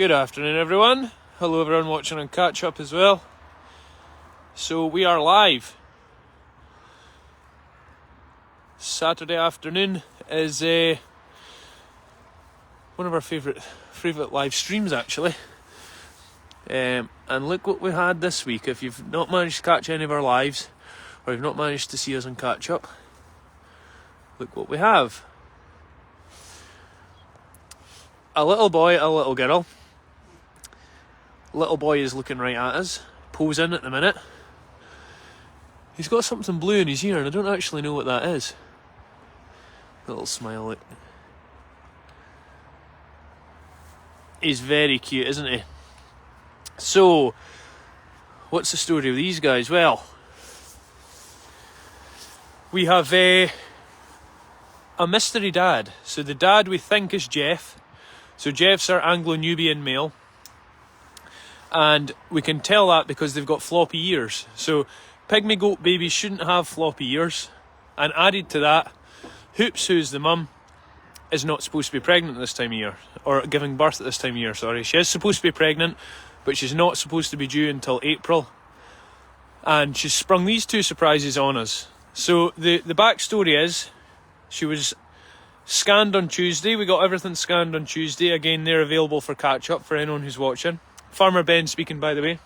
Good afternoon, everyone. Hello, everyone watching on Catch Up as well. So we are live. Saturday afternoon is one of our favourite live streams, actually. And look what we had this week. If you've not managed to catch any of our lives, or you've not managed to see us on Catch Up, look what we have. A little boy, a little girl. Little boy is looking right at us, posing at the minute. He's got something blue in his ear and I don't actually know what that is. Little smile, look. He's very cute, isn't he? So, what's the story with these guys? Well, we have a mystery dad. So the dad we think is Jeff. So Jeff's our Anglo-Nubian male. And we can tell that because they've got floppy ears. So pygmy goat babies shouldn't have floppy ears. And added to that, Hoops, who's the mum, is not supposed to be pregnant at this time of year. Or giving birth at this time of year, sorry. She is supposed to be pregnant, but she's not supposed to be due until April. And she's sprung these two surprises on us. So the backstory is, she was scanned on Tuesday. We got everything scanned on Tuesday. Again, they're available for catch-up for anyone who's watching. Farmer Ben speaking, by the way.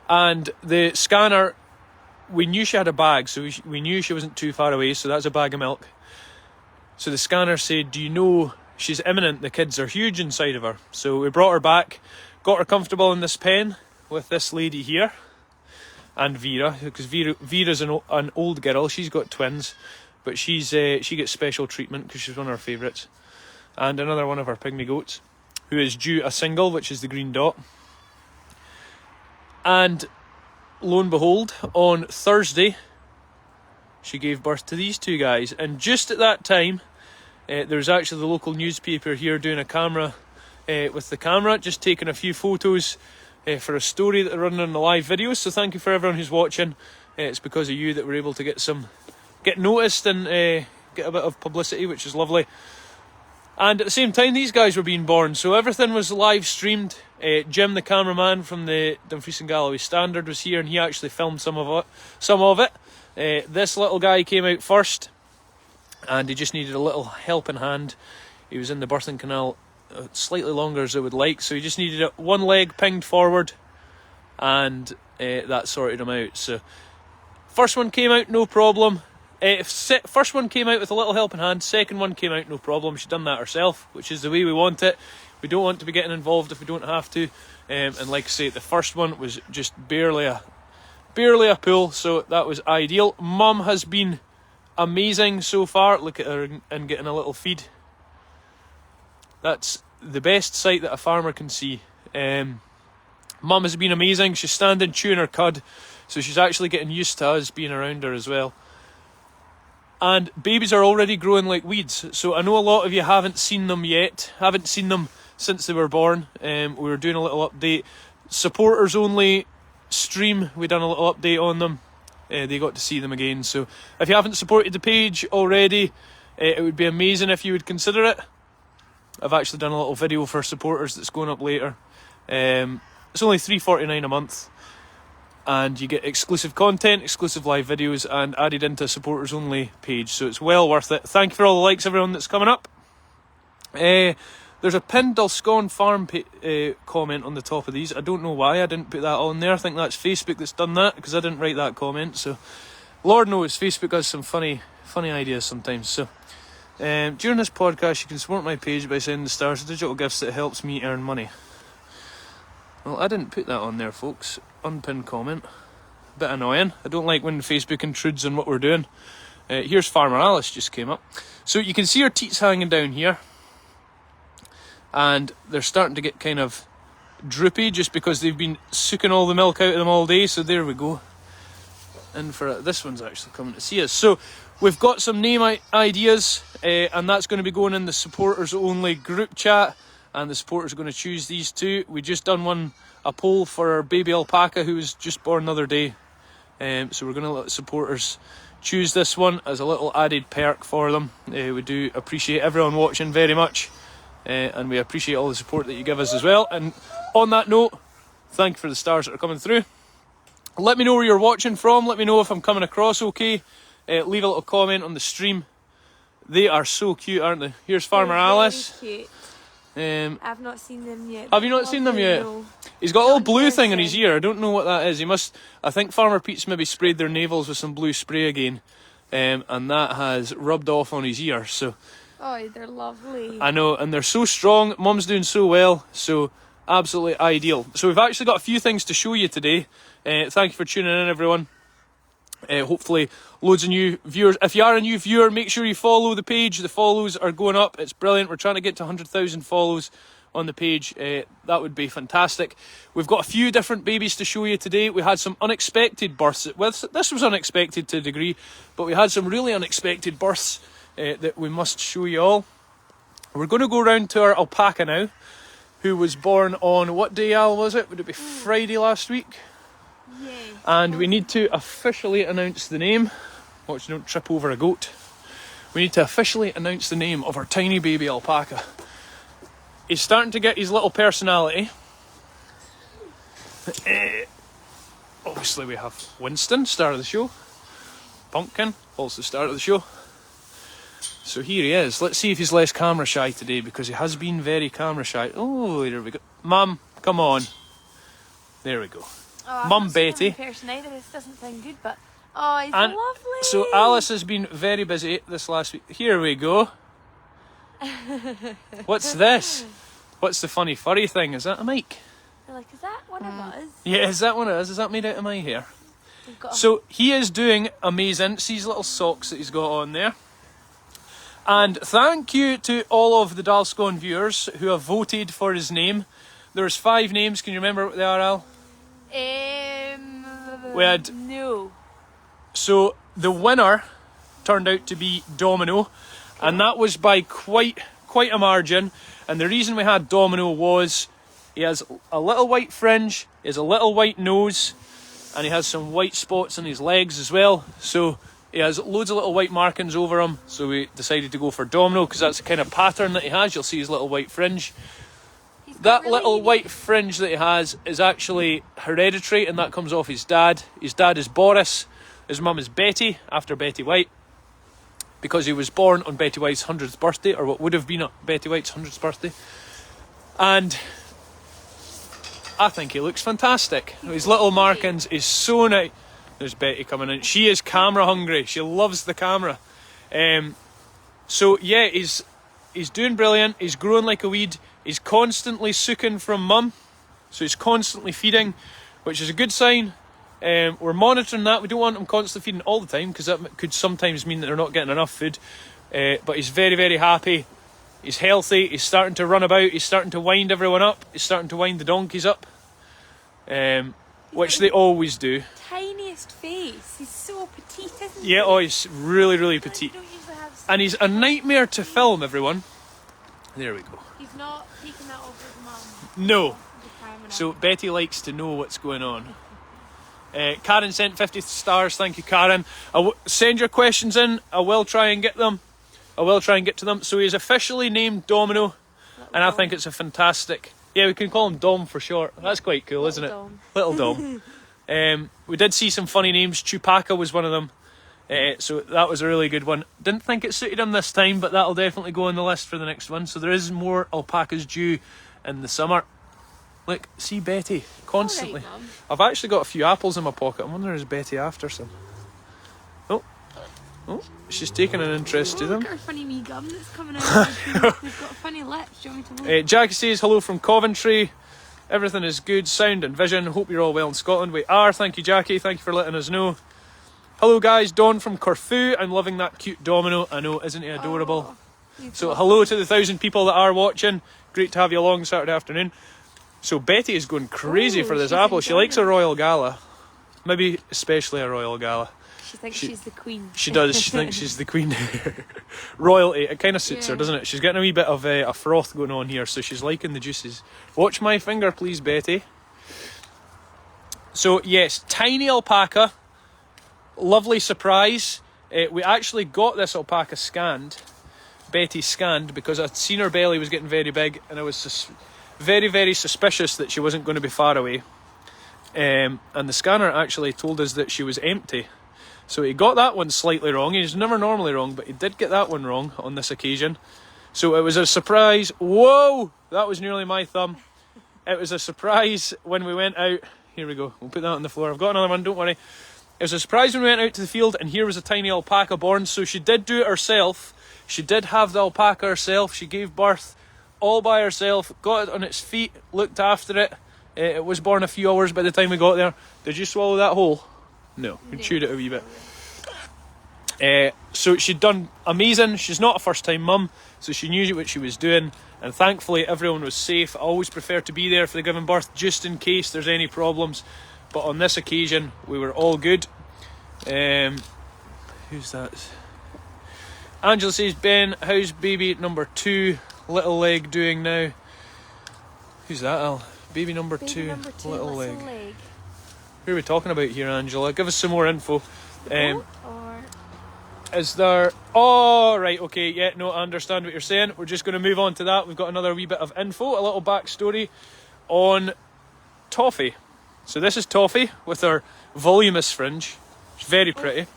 And the scanner, we knew she had a bag, so we knew she wasn't too far away, so that's a bag of milk. So the scanner said, do you know she's imminent? The kids are huge inside of her. So we brought her back, got her comfortable in this pen with this lady here, and Vera, because Vera's an old girl. She's got twins, but she gets special treatment because she's one of our favourites. And another one of our pygmy goats, who is due a single, which is the green dot. And lo and behold, on Thursday, she gave birth to these two guys. And just at that time, there's actually the local newspaper here doing a camera with the camera, just taking a few photos for a story that they're running on the live videos. So thank you for everyone who's watching. It's because of you that we're able to get noticed and get a bit of publicity, which is lovely. And at the same time, these guys were being born, so everything was live streamed. Jim, the cameraman from the Dumfries and Galloway Standard, was here, and he actually filmed some of it. This little guy came out first, and he just needed a little helping hand. He was in the birthing canal slightly longer as I would like, so he just needed one leg pinged forward, and that sorted him out. So first one came out, no problem. First one came out with a little helping hand, second one came out no problem. She's done that herself, which is the way we want it. We don't want to be getting involved if we don't have to. And like I say, the first one was just barely a pull, so that was ideal. Mum has been amazing so far. Look at her and getting a little feed. That's the best sight that a farmer can see. Mum has been amazing. She's standing chewing her cud, so she's actually getting used to us being around her as well. And babies are already growing like weeds. So I know a lot of you haven't seen them yet. Haven't seen them since they were born. We were doing a little update. Supporters only stream. We done a little update on them. They got to see them again. So if you haven't supported the page already, it would be amazing if you would consider it. I've actually done a little video for supporters that's going up later. It's only $3.49 a month. And you get exclusive content, exclusive live videos, and added into a supporters only page. So it's well worth it. Thank you for all the likes, everyone that's coming up. There's a pinned Dulscone Farm comment on the top of these. I don't know why I didn't put that on there. I think that's Facebook that's done that, because I didn't write that comment. So Lord knows, Facebook has some funny ideas sometimes. So during this podcast, you can support my page by sending the stars digital gifts that helps me earn money. Well, I didn't put that on there, folks. Unpinned comment. A bit annoying. I don't like when Facebook intrudes on what we're doing. Here's Farmer Alice just came up. So you can see her teats hanging down here. And they're starting to get kind of droopy just because they've been sucking all the milk out of them all day. So there we go. And this one's actually coming to see us. So we've got some name ideas. And that's going to be going in the supporters only group chat. And the supporters are going to choose these two. We just done a poll for our baby alpaca who was just born the other day. So we're going to let supporters choose this one as a little added perk for them. We do appreciate everyone watching very much. and we appreciate all the support that you give us as well. And on that note, thank you for the stars that are coming through. Let me know where you're watching from. Let me know if I'm coming across okay. Leave a little comment on the stream. They are so cute, aren't they? Here's Farmer Alice. Cute. I've not seen them yet. Have you not seen them yet? No. He's got a little blue thing in his ear. I don't know what that is. He must. I think Farmer Pete's maybe sprayed their navels with some blue spray again, and that has rubbed off on his ear. So. Oh, they're lovely. I know, and they're so strong. Mum's doing so well, so absolutely ideal. So we've actually got a few things to show you today. Thank you for tuning in, everyone. Hopefully loads of new viewers. If you are a new viewer, make sure you follow the page. The follows are going up. It's brilliant. We're trying to get to 100,000 follows on the page. That would be fantastic. We've got a few different babies to show you today. We had some unexpected births. Well, this was unexpected to a degree, but we had some really unexpected births that we must show you all. We're going to go round to our alpaca now, who was born on, what day, Al, was it? Would it be Friday last week? Yeah. And we need to officially announce the name. Watch, don't trip over a goat. We need to officially announce the name of our tiny baby alpaca. He's starting to get his little personality. Obviously we have Winston, star of the show. Pumpkin, also star of the show. So here he is. Let's see if he's less camera shy today, because he has been very camera shy. Oh, there we go. Mum, come on. There we go. Oh, Mum Betty. This doesn't sound good, but oh, he's And lovely. so Alice has been very busy this last week. Here we go. What's this? What's the funny furry thing? Is that a mic? They're like, is that one of us? Yeah, is that one of us? Is that made out of my hair? We've got So he is doing amazing. See his little socks that he's got on there. And thank you to all of the Dalscone viewers who have voted for his name. There's 5 names. Can you remember what they are, Al? We had... No. So the winner turned out to be Domino, and that was by quite a margin. And the reason we had Domino was he has a little white fringe, he has a little white nose, and he has some white spots on his legs as well. So he has loads of little white markings over him. So we decided to go for Domino because that's the kind of pattern that he has. You'll see his little white fringe. That really little white fringe that he has is actually hereditary, and that comes off his dad. His dad is Boris. His mum is Betty, after Betty White, because he was born on Betty White's 100th birthday, or what would have been Betty White's 100th birthday. And I think he looks fantastic. His little markings is so nice. There's Betty coming in. She is camera hungry. She loves the camera. So yeah, he's doing brilliant. He's growing like a weed. He's constantly sucking from mum, so he's constantly feeding, which is a good sign. We're monitoring that. We don't want him constantly feeding all the time, because that could sometimes mean that they're not getting enough food. But he's very, very happy. He's healthy. He's starting to run about. He's starting to wind everyone up. He's starting to wind the donkeys up, which they always do. Tiniest face. He's so petite, isn't he? Yeah, oh, he's really, really petite. Don't usually have And he's a nightmare to film, everyone. There we go. He's not taking that off his mum. No. The camera. So Betty likes to know what's going on. Karen sent 50 stars. Thank you, Karen. Send your questions in. I will try and get them. I will try and get to them. So he's officially named Domino, and I think it's a fantastic... Yeah, we can call him Dom for short. That's quite cool, isn't it? Dom. Little Dom. We did see some funny names. Chewbacca was one of them. So that was a really good one. Didn't think it suited him this time, but that'll definitely go on the list for the next one. So there is more alpacas due in the summer. Look, see Betty constantly. All right, Mum. I've actually got a few apples in my pocket. I'm wondering, is Betty after some? Oh, she's taking an interest to them. Look at her funny wee gum that's coming out. They've got funny lips. Do you want me to look? Jackie says hello from Coventry. Everything is good, sound and vision. Hope you're all well in Scotland. We are. Thank you, Jackie. Thank you for letting us know. Hello, guys. Dawn from Corfu. I'm loving that cute Domino. I know, isn't he adorable? Oh, So hello to the 1,000 people that are watching. Great to have you along Saturday afternoon. So Betty is going crazy for this she's apple. She enjoying likes a Royal Gala. Maybe especially a Royal Gala. She thinks she's the queen. She does. She thinks she's the queen. Royalty. It kind of suits her, doesn't it? She's getting a wee bit of a froth going on here, so she's liking the juices. Watch my finger, please, Betty. So, yes, tiny alpaca. Lovely surprise. We actually got this alpaca scanned Betty scanned because I'd seen her belly was getting very big, and I was very, very suspicious that she wasn't going to be far away. And the scanner actually told us that she was empty. So he got that one slightly wrong. He's never normally wrong, but he did get that one wrong on this occasion. So it was a surprise. Whoa! That was nearly my thumb. It was a surprise when we went out. Here we go. We'll put that on the floor. I've got another one, don't worry. It was a surprise when we went out to the field, and here was a tiny alpaca born. So she did do it herself. She did have the alpaca herself. She gave birth all by herself, got it on its feet, looked after it. It was born a few hours by the time we got there. Did you swallow that whole? No, we chewed it a wee bit. So she'd done amazing. She's not a first-time mum, so she knew what she was doing. And thankfully, everyone was safe. I always prefer to be there for the giving birth, just in case there's any problems. But on this occasion, we were all good. Who's that? Angela says, Ben, how's baby number 2, little leg, doing now? Who's that, Al? Baby number two, little leg. Who are we talking about here, Angela? Give us some more info. Is there... Oh, right, okay, yeah, no, I understand what you're saying. We're just going to move on to that. We've got another wee bit of info, a little backstory on Toffee. So this is Toffee with her voluminous fringe. It's very pretty.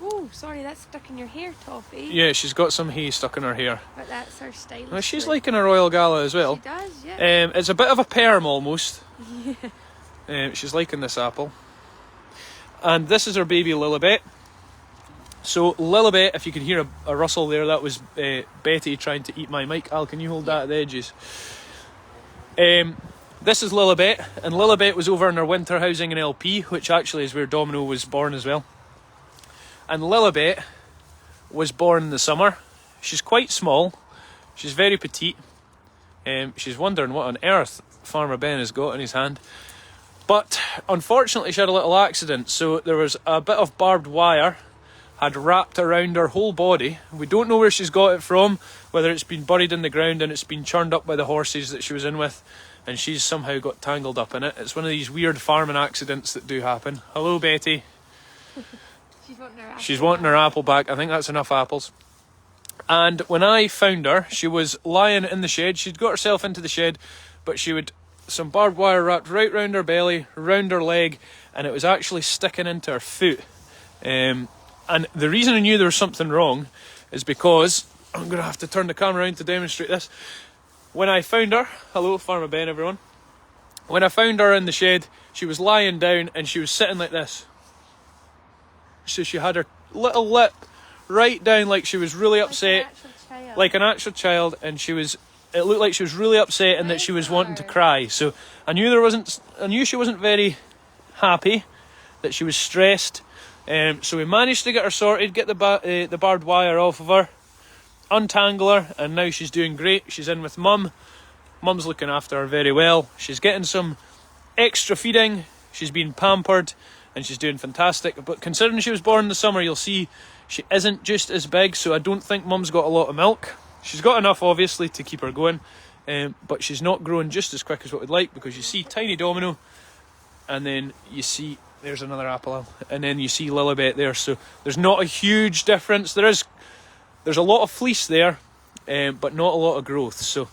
Oh, sorry, that's stuck in your hair, Toffee. Yeah, she's got some hay stuck in her hair. But that's her stylish. Well, she's liking a Royal Gala as well. She does, yeah. It's a bit of a perm almost. Yeah. She's liking this apple. And this is her baby Lillabet. So Lillabet, if you can hear a rustle there, that was Betty trying to eat my mic. Al, can you hold that at the edges? This is Lillabet, and Lillabet was over in her winter housing in LP, which actually is where Domino was born as well. And Lillabet was born in the summer. She's quite small. She's very petite. She's wondering what on earth Farmer Ben has got in his hand. But unfortunately she had a little accident. So there was a bit of barbed wire had wrapped around her whole body. We don't know where she's got it from, whether it's been buried in the ground and it's been churned up by the horses that she was in with, and she's somehow got tangled up in it. It's one of these weird farming accidents that do happen. Hello, Betty. She's wanting her apple back. I think that's enough apples. And when I found her, she was lying in the shed. She'd got herself into the shed, but she would some barbed wire wrapped right round her belly, round her leg, and it was actually sticking into her foot. And the reason I knew there was something wrong is because I'm going to have to turn the camera around to demonstrate this. When I found her, hello, Farmer Ben, everyone. When I found her in the shed, she was lying down and she was sitting like this. So she had her little lip right down like she was really upset, like an actual child, and it looked like she was really upset and that she was wanting to cry. So I knew she wasn't very happy, that she was stressed. So we managed to get her sorted, get the barbed wire off of her, untangle her, and now she's doing great. She's in with Mum. Mum's looking after her very well. She's getting some extra feeding. She's being pampered. And she's doing fantastic. But considering she was born in the summer, you'll see she isn't just as big, so I don't think Mum's got a lot of milk. She's got enough, obviously, to keep her going, but she's not growing just as quick as what we'd like, because you see tiny Domino, and then you see, there's another apple, and then you see Lillabet there, so there's not a huge difference. There's a lot of fleece there, but not a lot of growth, so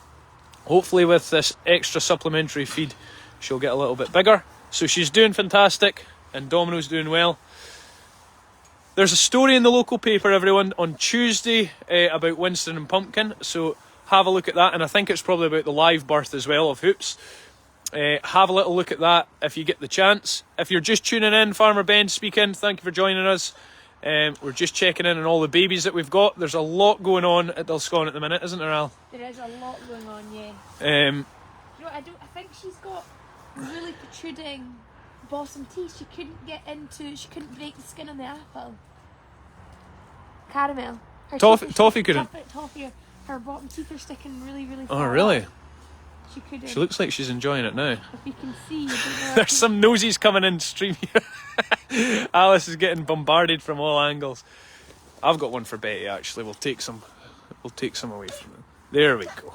hopefully with this extra supplementary feed, she'll get a little bit bigger. So she's doing fantastic. And Domino's doing well. There's a story in the local paper, everyone, on Tuesday about Winston and Pumpkin, so have a look at that, and I think it's probably about the live birth as well of Hoops. Have a little look at that if you get the chance. If you're just tuning in, Farmer Ben speaking, thank you for joining us. We're just checking in on all the babies that we've got. There's a lot going on at Dulscon at the minute, isn't there, Al? There is a lot going on, yeah. I think she's got really protruding bottom teeth. She couldn't break the skin on the apple. Caramel. Toffee couldn't. Toffee, her bottom teeth are sticking really, really far. Oh, really? Up. She couldn't. She looks like she's enjoying it now. If you can see, you don't know. There's some nosies coming in stream here. Alice is getting bombarded from all angles. I've got one for Betty, actually. We'll take some away from them. There we go.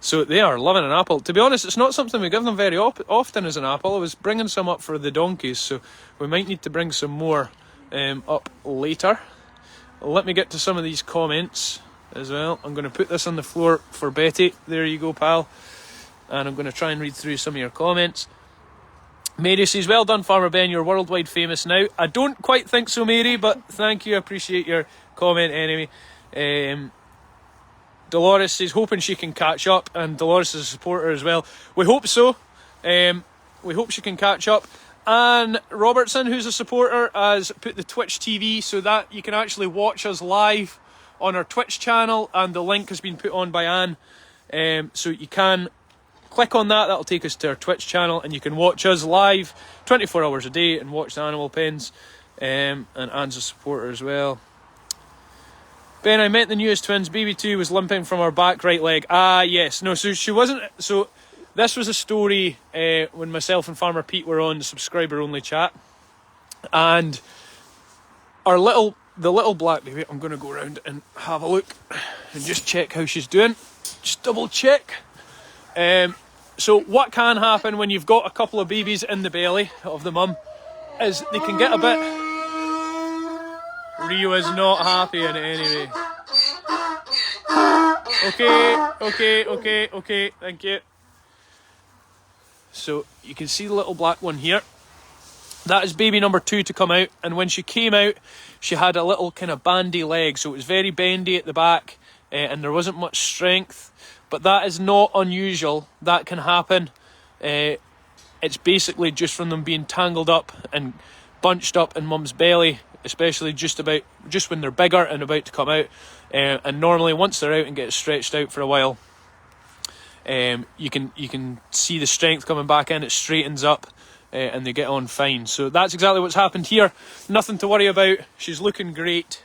So they are loving an apple. To be honest, it's not something we give them very often as an apple. I was bringing some up for the donkeys, so we might need to bring some more up later. Let me get to some of these comments. as well. I'm going to put this on the floor for Betty. There you go, pal. And I'm going to try and read through some of your comments. Mary says, well done, Farmer Ben, you're worldwide famous now. I don't quite think so, Mary, but thank you. I appreciate your comment anyway. Dolores says, hoping she can catch up, and Dolores is a supporter as well. We hope so. We hope she can catch up. Anne Robertson, who's a supporter, has put the Twitch TV so that you can actually watch us live on our Twitch channel, and the link has been put on by Anne. So you can click on that, that'll take us to our Twitch channel, and you can watch us live 24 hours a day and watch the animal pens. And Anne's a supporter as well. Ben, I met the newest twins. Baby 2 was limping from her back right leg. Ah, yes. No, so she wasn't... So this was a story when myself and Farmer Pete were on the subscriber-only chat. And the little black baby, I'm going to go around and have a look and just check how she's doing. Just double check. So what can happen when you've got a couple of babies in the belly of the mum is they can get a bit... Rio is not happy in any way. Okay, thank you. So you can see the little black one here. That is baby number 2 to come out, and when she came out, she had a little kind of bandy leg, so it was very bendy at the back, and there wasn't much strength. But that is not unusual. That can happen. It's basically just from them being tangled up and bunched up in mum's belly, especially just when they're bigger and about to come out. And normally once they're out and get stretched out for a while, you can see the strength coming back in. It straightens up, and they get on fine. So that's exactly what's happened here. Nothing to worry about. She's looking great.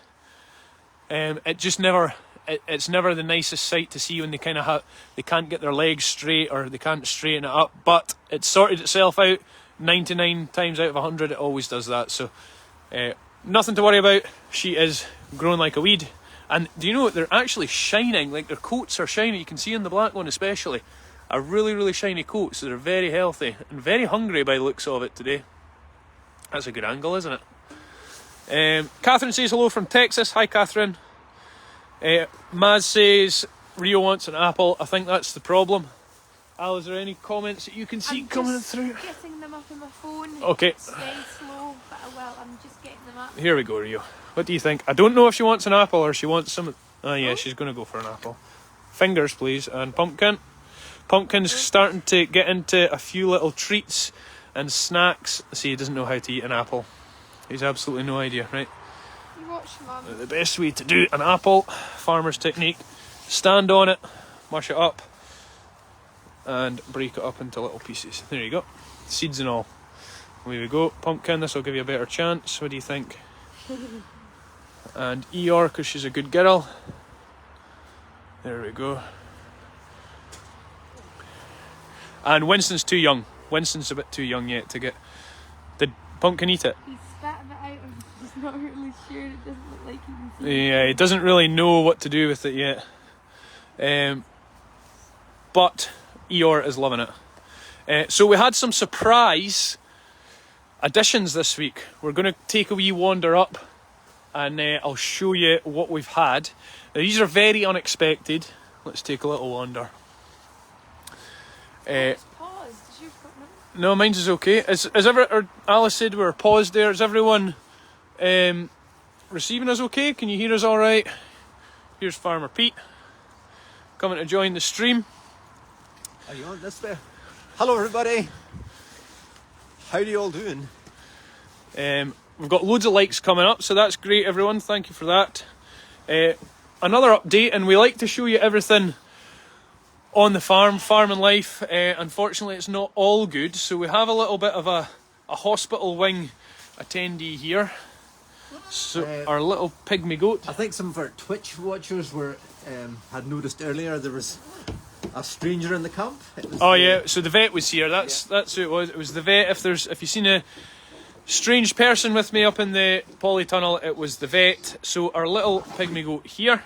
It's never the nicest sight to see when they kind of they can't get their legs straight or they can't straighten it up. But it's sorted itself out. 99 times out of 100, it always does that. So nothing to worry about. She is growing like a weed. And do you know what? They're actually shining. Like, their coats are shiny. You can see in the black one especially. A really, really shiny coat. So they're very healthy and very hungry by the looks of it today. That's a good angle, isn't it? Catherine says hello from Texas. Hi, Catherine. Maz says Rio wants an apple. I think that's the problem. Al, is there any comments that you can see coming through? I'm just getting them up on my phone. Okay. It's very slow, but I'm just getting them up. Here we go, Rio. What do you think? I don't know if she wants an apple or she wants some... Oh, yeah, she's going to go for an apple. Fingers, please. And pumpkin. Pumpkin's starting to get into a few little treats and snacks. See, he doesn't know how to eat an apple. He's absolutely no idea, right? You watch, Mum. The best way to do an apple, farmer's technique, stand on it, mush it up, and break it up into little pieces. There you go. Seeds and all. There we go. Pumpkin, this will give you a better chance. What do you think? And Eeyore, because she's a good girl. There we go. And Winston's too young. Winston's a bit too young yet to get... Did Pumpkin eat it? He's spatting it out. I'm just not really sure. It doesn't look like he can see. Yeah, he doesn't really know what to do with it yet. But Eeyore is loving it. So we had some surprise additions this week. We're going to take a wee wander up and I'll show you what we've had. Now, these are very unexpected. Let's take a little wander. It's paused. Is yours got none? No, mine's is okay. Alice said we were paused there. Is everyone receiving us okay? Can you hear us all right? Here's Farmer Pete coming to join the stream. Are you on this bit? Hello everybody. How are you all doing? We've got loads of likes coming up, so that's great, everyone. Thank you for that. Another update, and we like to show you everything on the farm and life. Unfortunately, it's not all good, so we have a little bit of a hospital wing attendee here. So our little pygmy goat. I think some of our Twitch watchers had noticed earlier there was a stranger in the camp. Yeah, so the vet was here. That's who it was. It was the vet. If you've seen a strange person with me up in the polytunnel, it was the vet. So our little pygmy goat here.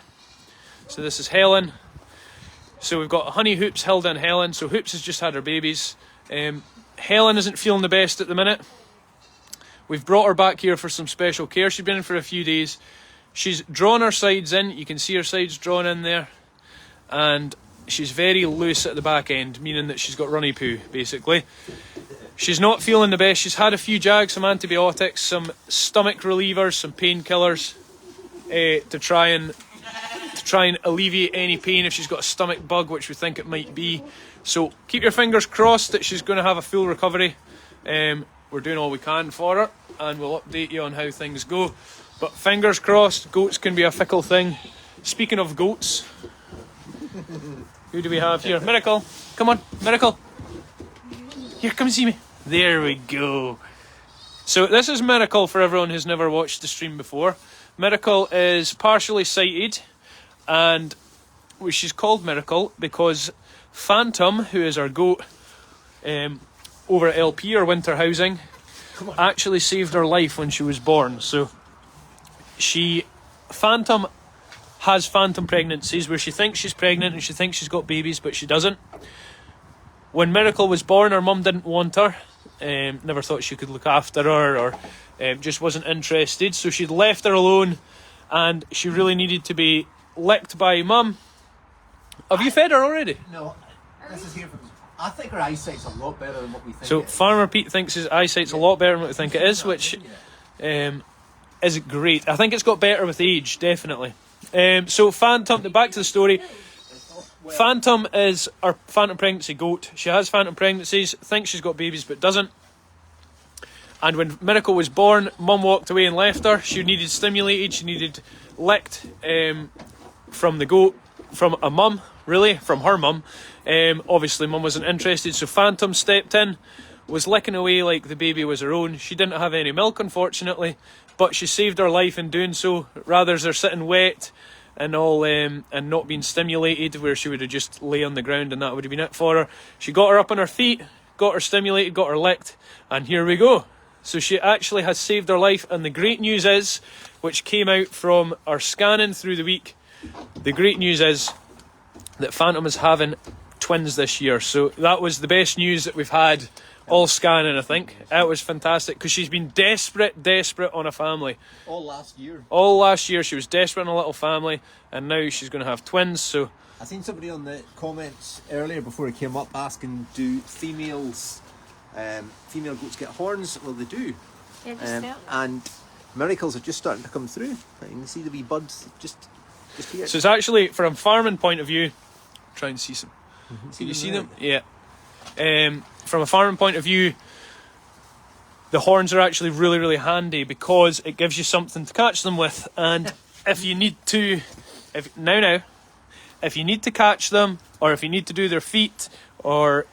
So this is Helen. So we've got Honey, Hoops, Hilda and Helen. So Hoops has just had her babies. Helen isn't feeling the best at the minute. We've brought her back here for some special care. She's been in for a few days. She's drawn her sides in. You can see her sides drawn in there. And she's very loose at the back end, meaning that she's got runny poo, basically. She's not feeling the best. She's had a few jags, some antibiotics, some stomach relievers, some painkillers to try and alleviate any pain if she's got a stomach bug, which we think it might be. So keep your fingers crossed that she's going to have a full recovery. We're doing all we can for her, and we'll update you on how things go. But fingers crossed, goats can be a fickle thing. Speaking of goats, who do we have here? Miracle, come on, Miracle. Here, come see me. There we go. So this is Miracle for everyone who's never watched the stream before. Miracle is partially sighted, and she's called Miracle because Phantom, who is our goat over at LP or Winter Housing, actually saved her life when she was born. So Phantom has phantom pregnancies where she thinks she's pregnant and she thinks she's got babies, but she doesn't. When Miracle was born, her mum didn't want her, never thought she could look after her, or just wasn't interested, so she'd left her alone, and she really needed to be licked by mum. Have you fed her already? No, this is here from... I think her eyesight's a lot better than what we think. So Farmer Pete thinks his eyesight's a lot better than what we think it is, which is great. I think it's got better with age, definitely. So Phantom, back to the story. Phantom is our phantom pregnancy goat. She has phantom pregnancies, thinks she's got babies but doesn't. And when Miracle was born, mum walked away and left her. She needed stimulated, she needed licked from the goat, from a mum, really, from her mum. Obviously mum wasn't interested, so Phantom stepped in, was licking away like the baby was her own. She didn't have any milk, unfortunately, but she saved her life in doing so. Rather than her sitting wet and all, and not being stimulated, where she would have just lay on the ground and that would have been it for her. She got her up on her feet, got her stimulated, got her licked, and here we go. So she actually has saved her life, and the great news is, which came out from our scanning through the week, the great news is that Phantom is having twins this year. So that was the best news that we've had all scanning, I think. It was fantastic because she's been desperate on a family. All last year. All last year she was desperate on a little family, and now she's going to have twins. So I seen somebody on the comments earlier before it came up asking, do female goats get horns? Well, they do. Yeah, just now. And miracles are just starting to come through. You can see the wee buds just here. So it's actually, from a farming point of view, try and see some. Can you see them? Yeah. From a farming point of view, the horns are actually really handy because it gives you something to catch them with. And if you need to, if you need to catch them, or if you need to do their feet, or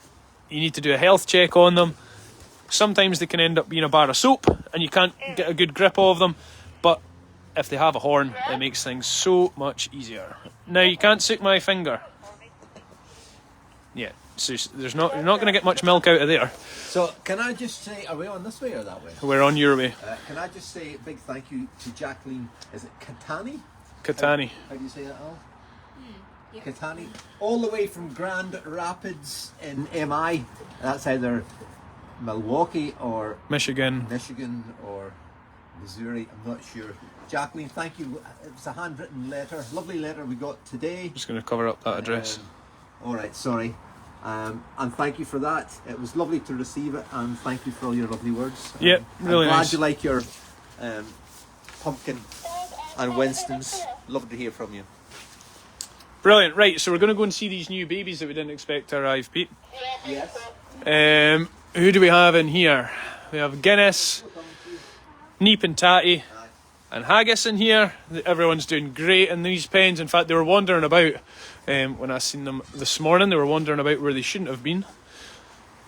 you need to do a health check on them, sometimes they can end up being a bar of soap and you can't get a good grip of them. But if they have a horn, it makes things so much easier. Now, you can't suck my finger. Yeah, so you're not going to get much milk out of there. So can I just say, are we on this way or that way? We're on your way. Can I just say a big thank you to Jacqueline, is it Catani? Catani. How do you say that, Al? Yeah. Catani. All the way from Grand Rapids in MI. That's either Milwaukee or Michigan or Missouri, I'm not sure. Jacqueline, thank you. It was a handwritten letter, lovely letter we got today. Just going to cover up that address. Alright, sorry. And thank you for that. It was lovely to receive it, and thank you for all your lovely words. Yep, really I'm glad nice. you like your pumpkin and Winston's. Lovely to hear from you. Brilliant. Right, so we're going to go and see these new babies that we didn't expect to arrive, Pete. Yes. Who do we have in here? We have Guinness, Neep and Tatty, and Haggis in here. Everyone's doing great in these pens. In fact, they were wandering about when I seen them this morning. They were wandering about where they shouldn't have been.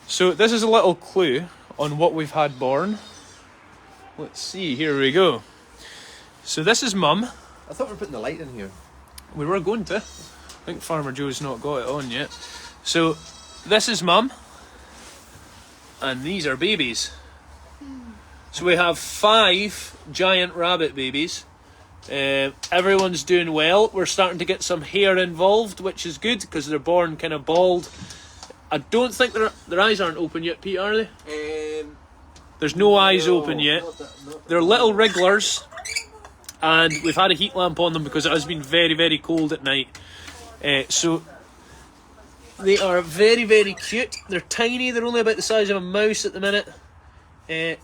So this is a little clue on what we've had born. Let's see, here we go. So this is Mum. I thought we were putting the light in here. We were going to. I think Farmer Joe's not got it on yet. So this is Mum. And these are babies. So we have 5 giant rabbit babies. Everyone's doing well. We're starting to get some hair involved, which is good because they're born kind of bald. I don't think their eyes aren't open yet, Pete, are they? There's no eyes open yet. They're little wrigglers. and we've had a heat lamp on them because it has been very, very cold at night. So they are very, very cute. They're tiny, they're only about the size of a mouse at the minute.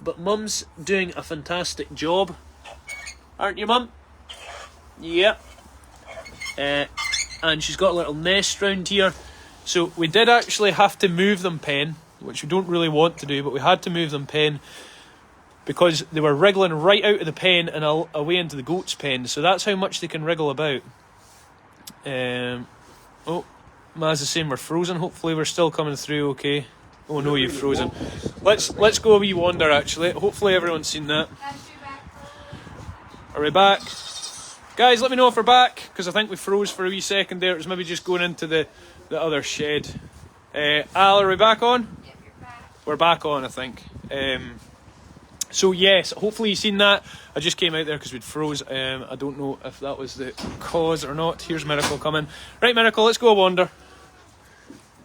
But Mum's doing a fantastic job. Aren't you, Mum? Yeah. And she's got a little nest round here. So we did actually have to move them pen, which we don't really want to do, but we had to move them pen because they were wriggling right out of the pen and away into the goat's pen. So that's how much they can wriggle about. Oh, Maz is saying we're frozen. Hopefully we're still coming through okay. Oh no, you've frozen. Let's go a wee wander actually. Hopefully everyone's seen that. Are we back? Guys, let me know if we're back, because I think we froze for a wee second there. It was maybe just going into the other shed. Al, are we back on? Yep, you're back. We're back on, I think. So yes, hopefully you've seen that. I just came out there because we'd froze. I don't know if that was the cause or not. Here's Miracle coming. Right, Miracle, let's go a wander.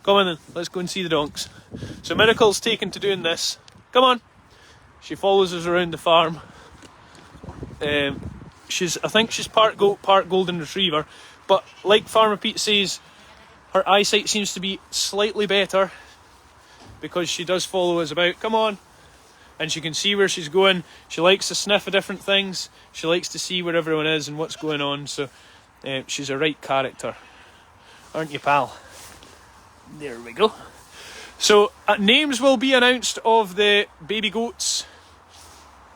Come on then, let's go and see the donks. So Miracle's taken to doing this. Come on. She follows us around the farm. I think she's part goat, part golden retriever. But like Farmer Pete says, her eyesight seems to be slightly better because she does follow us about. Come on. And she can see where she's going. She likes to sniff at different things. She likes to see where everyone is and what's going on. So she's a right character. Aren't you, pal? There we go. So names will be announced of the baby goats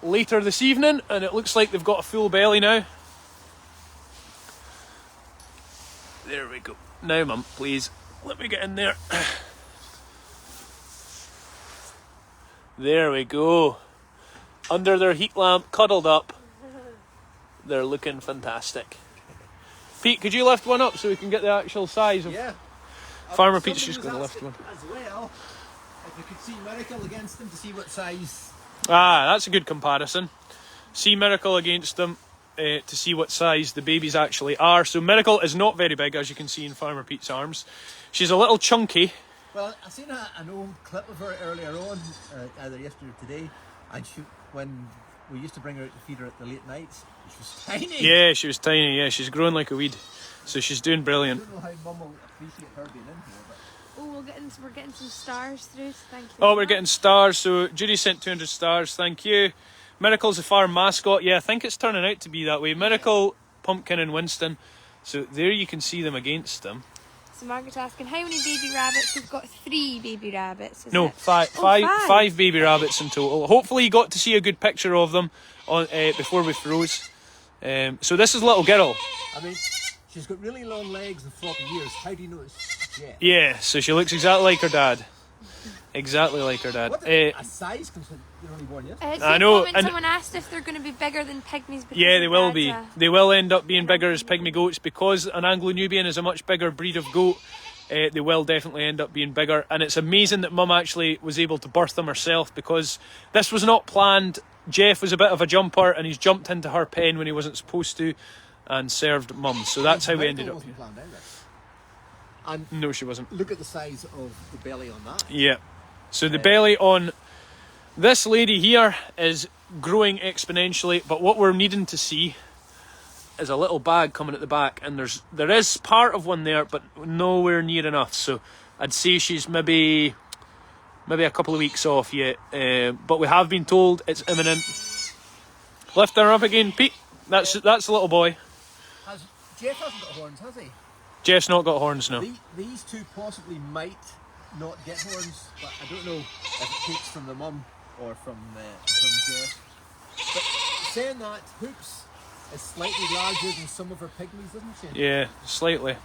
later this evening, and it looks like they've got a full belly now. There we go. Now, Mum, please, let me get in there. There we go. Under their heat lamp, cuddled up. They're looking fantastic. Pete, could you lift one up so we can get the actual size of... Yeah. Farmer Pete's just going to lift one. As well, if you could see Miracle against them to see what size. Ah, that's a good comparison. See Miracle against them to see what size the babies actually are. So Miracle is not very big, as you can see in Farmer Pete's arms. She's a little chunky. Well, I seen an old clip of her earlier on, either yesterday or today, and when we used to bring her out to feed her at the late nights, she was tiny. Yeah, she was tiny. Yeah, she's growing like a weed. So she's doing brilliant. I don't know how Mum will appreciate her being in here, but... Oh, we're getting some stars through, so thank you. Oh, we're getting stars. So Judy sent 200 stars. Thank you. Miracle's the farm mascot. Yeah, I think it's turning out to be that way. Miracle, Pumpkin and Winston. So there you can see them against them. So Margaret's asking, how many baby rabbits? We've got 3 baby rabbits. No, it? five baby rabbits in total. Hopefully you got to see a good picture of them on before we froze. So this is little girl. I mean, she's got really long legs and floppy ears. How do you know it's Jeff? Yeah, so she looks exactly like her dad. Exactly like her dad. What a size considering you're only born yesterday. I know. And someone asked if they're going to be bigger than pygmies. Yeah, they will be. They will end up being bigger as pygmy goats because an Anglo-Nubian is a much bigger breed of goat. They will definitely end up being bigger, and it's amazing that Mum actually was able to birth them herself because this was not planned. Jeff was a bit of a jumper, and he's jumped into her pen when he wasn't supposed to, and served Mum. So that's how we ended up here. And no, she wasn't. Look at the size of the belly on that. Yeah. So the belly on this lady here is growing exponentially, but what we're needing to see is a little bag coming at the back, and there is part of one there, but nowhere near enough. So I'd say she's maybe a couple of weeks off yet, but we have been told it's imminent. Lift her up again, Pete. That's a little boy. Jeff hasn't got horns, has he? Jeff's not got horns now. These two possibly might not get horns, but I don't know if it takes from the mum or from Jeff. But saying that, Hoops is slightly larger than some of her pygmies, isn't she? Yeah, slightly.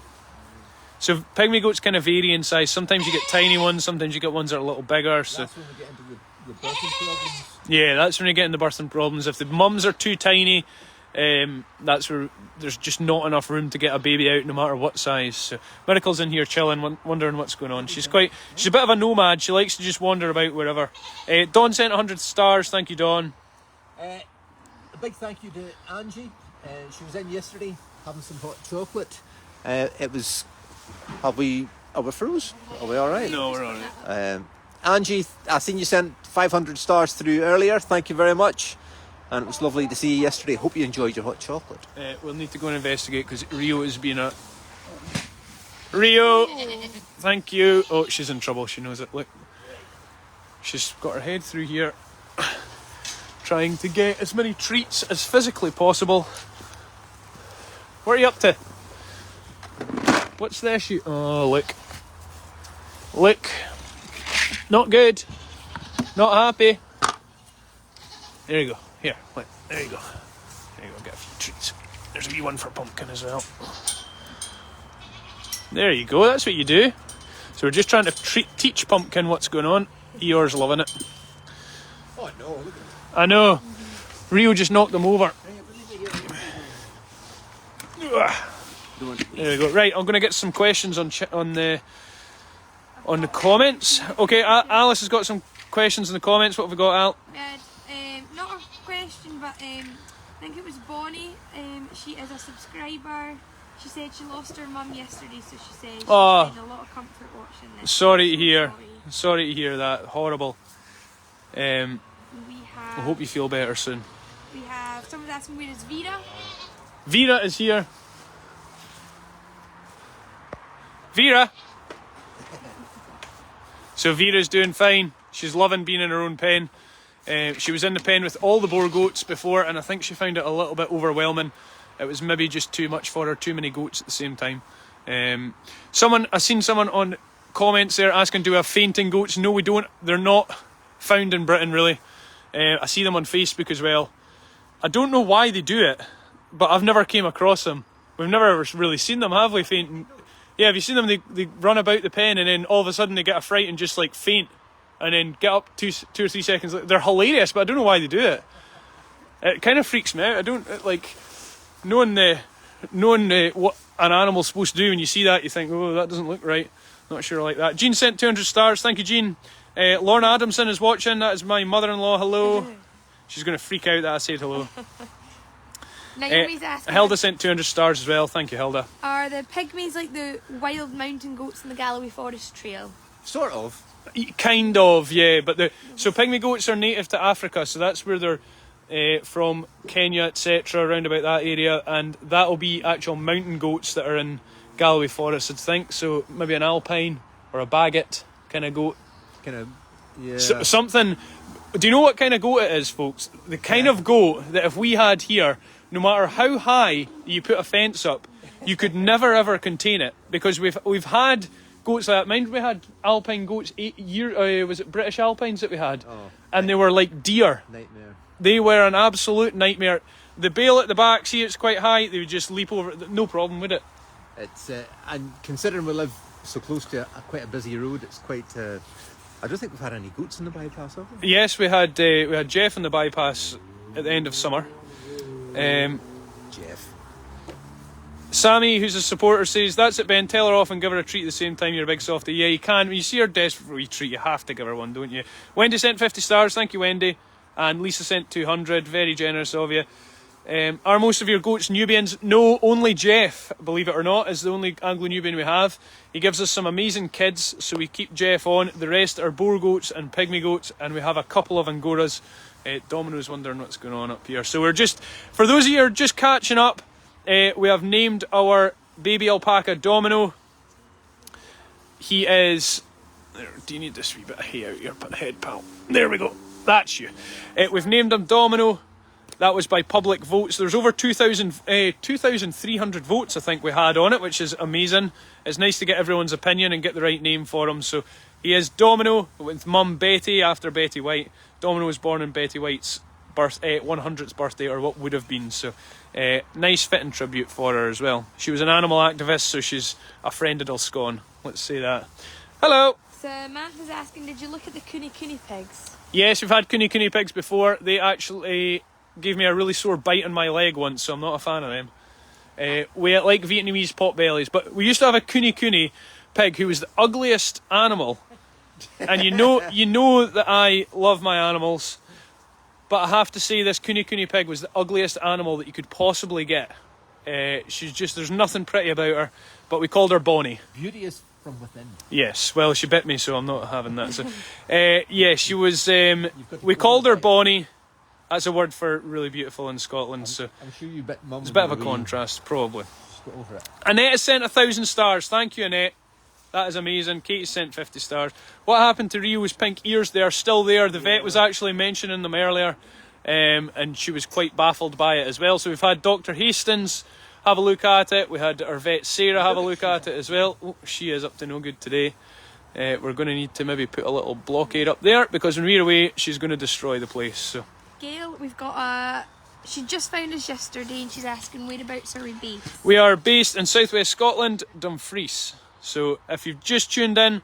So pygmy goats kind of vary in size. Sometimes you get tiny ones, sometimes you get ones that are a little bigger. So that's when we get into the birthing problems. Yeah, that's when you get into birthing problems. If the mums are too tiny, that's where there's just not enough room to get a baby out no matter what size. So Miracle's in here chilling, wondering what's going on. She's a bit of a nomad. She likes to just wander about wherever. Dawn sent 100 stars. Thank you, Dawn. A big thank you to Angie. She was in yesterday having some hot chocolate. It was... Are we froze? Are we all right? No, we're all right. Angie, I seen you sent 500 stars through earlier. Thank you very much. and it was lovely to see you yesterday. Hope you enjoyed your hot chocolate. We'll need to go and investigate because Rio has been a... Rio! Thank you. Oh, she's in trouble. She knows it. Look. She's got her head through here trying to get as many treats as physically possible. What are you up to? What's the issue? Oh, look. Look. Not good. Not happy. There you go. Here, look. There you go. There you go. Get a few treats. There's a wee one for Pumpkin as well. There you go. That's what you do. So we're just trying to teach Pumpkin what's going on. Eeyore's loving it. Oh no, look at it. I know. Rio just knocked them over. There we go. Right, I'm going to get some questions on the comments. Okay, Alice has got some questions in the comments. What have we got, Al? Not a question, but I think it was Bonnie. She is a subscriber. She said she lost her mum yesterday, so she said she's getting a lot of comfort watching this. Sorry to hear. Sorry to hear that. Horrible. I hope you feel better soon. We have someone's asking where is Vera. Vera is here. Vera. So Vera's doing fine. She's loving being in her own pen. She was in the pen with all the boar goats before, and I think she found it a little bit overwhelming. It was maybe just too much for her, too many goats at the same time. I seen someone on comments there asking, do we have fainting goats? No, we don't. They're not found in Britain, really. I see them on Facebook as well. I don't know why they do it, but I've never came across them. We've never ever really seen them, have we? Fainting. Yeah, have you seen them? They run about the pen and then all of a sudden they get a fright and just like faint and then get up 2 or 3 seconds. They're hilarious, but I don't know why they do it. It kind of freaks me out. I don't like knowing what an animal's supposed to do. When you see that, you think, oh, that doesn't look right. Not sure I like that. Jean sent 200 stars. Thank you, Jean. Lorna Adamson is watching. That is my mother-in-law. Hello. She's going to freak out that I said hello. Naomi's asking, Hilda sent 200 stars as well. Thank you, Hilda. are the pygmies like the wild mountain goats in the Galloway Forest Trail? Sort of. Kind of, yeah. But so pygmy goats are native to Africa, so that's where they're from, Kenya, etc., around about that area, and that'll be actual mountain goats that are in Galloway Forest, I think. So maybe an alpine or a bagot kind of goat. Kind of, yeah. Something. Do you know what kind of goat it is, folks? The kind of goat that if we had here, no matter how high you put a fence up, you could never ever contain it, because we've had goats like that. Mind we had alpine goats 8 years. Was it British alpines that we had? Oh, and they were like deer. Nightmare. They were an absolute nightmare. The bale at the back, see it's quite high. They would just leap over it. No problem, would it? It's and considering we live so close to quite a busy road, it's quite. I don't think we've had any goats in the bypass, have we? Yes, we had Jeff in the bypass at the end of summer. Jeff. Sammy, who's a supporter, says, that's it, Ben. Tell her off and give her a treat at the same time. You're a big softie. Yeah, you can. When you see her desperate for a wee treat, you have to give her one, don't you? Wendy sent 50 stars. Thank you, Wendy. And Lisa sent 200. Very generous of you. Are most of your goats Nubians? No, only Jeff, believe it or not, is the only Anglo-Nubian we have. He gives us some amazing kids, so we keep Jeff on. The rest are boar goats and pygmy goats, and we have a couple of Angoras. Domino's wondering what's going on up here. So we're just, for those of you who are just catching up, we have named our baby alpaca Domino. He is... Do you need this wee bit of hay out your head, pal? There we go. That's you. We've named him Domino. That was by public votes. There's over 2,300 votes, I think, we had on it, which is amazing. It's nice to get everyone's opinion and get the right name for him. So he is Domino, with mum Betty, after Betty White. Domino was born on Betty White's 100th birthday, or what would have been. So nice fitting tribute for her as well. She was an animal activist, so she's a friend of Dulscone. Let's say that. Hello. Samantha's asking, did you look at the Kuni pigs? Yes, we've had Kuni pigs before. They actually gave me a really sore bite on my leg once, so I'm not a fan of them. We like Vietnamese potbellies, but we used to have a Kuni pig who was the ugliest animal. And you know that I love my animals, but I have to say this Kuni pig was the ugliest animal that you could possibly get. She's just, there's nothing pretty about her, but we called her Bonnie. Beauteous from within. Yes, well, she bit me, so I'm not having that. So, yeah, she was, we called her Bonnie, That's a word for really beautiful in Scotland, so I'm sure you bit Mum. it's a bit of a contrast, probably. Just go over it. Annette has sent 1,000 stars. Thank you, Annette. That is amazing. Katie sent 50 stars. What happened to Rio's pink ears? They are still there. The vet was actually mentioning them earlier, and she was quite baffled by it as well. So we've had Dr. Hastings have a look at it. We had our vet Sarah have a look at it as well. Oh, she is up to no good today. We're going to need to maybe put a little blockade up there, because when we're away, she's going to destroy the place. So Gail, we've got a... She just found us yesterday and she's asking whereabouts are we based? we are based in southwest Scotland, Dumfries. So if you've just tuned in,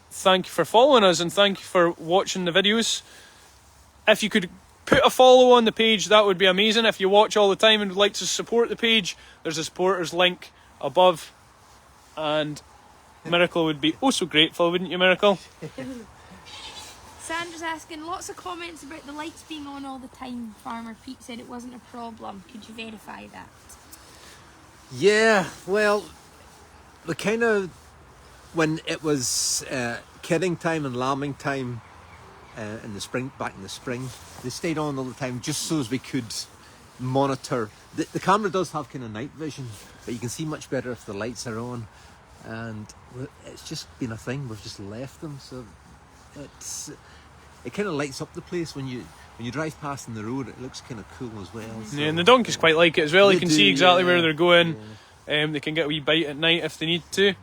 thank you for following us and thank you for watching the videos. If you could put a follow on the page, that would be amazing. If you watch all the time and would like to support the page, there's a supporters link above, and Miracle would be oh so grateful, wouldn't you, Miracle? Sandra's asking, lots of comments about the lights being on all the time. Farmer Pete said it wasn't a problem. Could you verify that? Yeah, well, the kind of, when it was kidding time and lambing time in the spring, back in the spring, they stayed on all the time just so as we could monitor. The camera does have kind of night vision, but you can see much better if the lights are on, and it's just been a thing. We've just left them, so it kind of lights up the place when you drive past on the road. It looks kind of cool as well. So. Yeah, and the donkeys quite like it as well. You can see exactly where they're going. Yeah. They can get a wee bite at night if they need to.